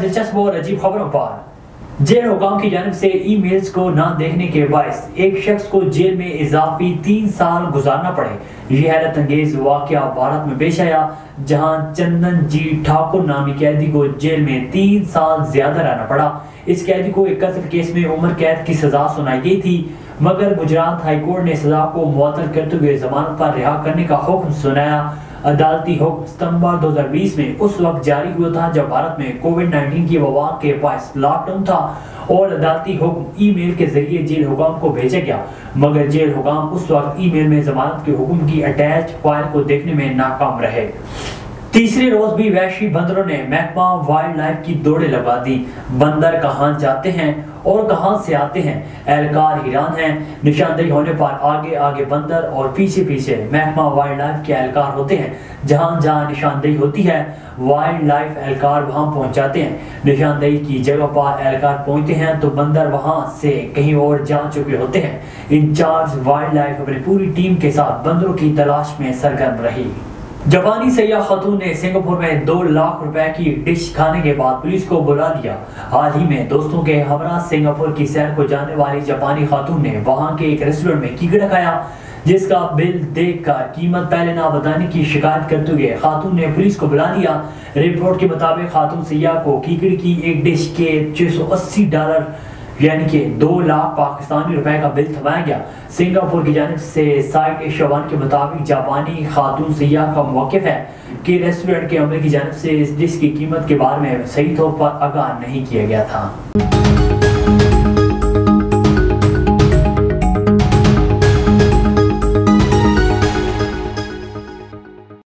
दिलचस्प और अजीब खबरों पर। जेल हुकाम की जानिब से ईमेल्स को ना देखने के बायस एक शख्स को जेल में इजाफी 3 साल गुजारना पड़े। यह हैरत अंगेज वाकया भारत में पेश आया, जहां चंदन जी ठाकुर नामी कैदी को जेल में 3 साल ज्यादा रहना पड़ा। इस कैदी को एक कत्ल केस में उम्र कैद की सजा सुनाई गई थी, मगर गुजरात हाई कोर्ट ने सजा को मुअत्तल करते हुए जमानत पर रिहा करने का हुक्म सुनाया। अदालती हुक्म सितंबर 2020 में उस वक्त जारी हुआ था जब भारत में कोविड-19 की वबा के बायस लॉकडाउन था और अदालती हुक्म ईमेल के जरिए जेल हुकाम को भेजा गया, मगर जेल हुकाम उस वक्त ईमेल में जमानत के हुक्म की अटैच फाइल को देखने में नाकाम रहे। तीसरे रोज भी वहशी बंदरों ने महकमा वाइल्ड लाइफ की दौड़े लगा दी। बंदर कहां जाते हैं और कहां से आते हैं, एहलकार हैरान हैं। निशानदेही होने पर आगे आगे बंदर और पीछे पीछे महकमा वाइल्ड लाइफ के एहलकार होते हैं। जहां जहां निशानदेही होती है वाइल्ड लाइफ एहलकार वहां पहुंच जाते हैं। निशानदेही की जगह पर एहलकार पहुंचते हैं तो बंदर वहां से कहीं और जा चुके होते हैं। इंचार्ज वाइल्ड लाइफ अपनी पूरी टीम के साथ बंदरों की तलाश में सरगर्म रही। जापानी सैयाह खातून ने सिंगापुर में 2 लाख रुपए की डिश खाने के बाद पुलिस को बुला लिया। हाल ही में दोस्तों के हमरा सिंगापुर की सैर को जाने वाली जापानी खातून ने वहां के एक रेस्टोरेंट में कीकड़ा खाया, जिसका बिल देखकर कीमत पहले ना बताने की शिकायत करते हुए खातून ने पुलिस को बुला लिया। रिपोर्ट के मुताबिक खातून सैयाह को कीकड़ी की एक डिश के $680 यानी कि 2 लाख पाकिस्तानी रुपए का बिल थमाया गया। सिंगापुर की जानिब से साइट एशिया1 के मुताबिक जापानी खातून सैयाह का मौक़िफ़ है कि रेस्टोरेंट के अमले की जानिब से इस डिश की कीमत के बारे में सही तौर पर आगाह नहीं किया गया था।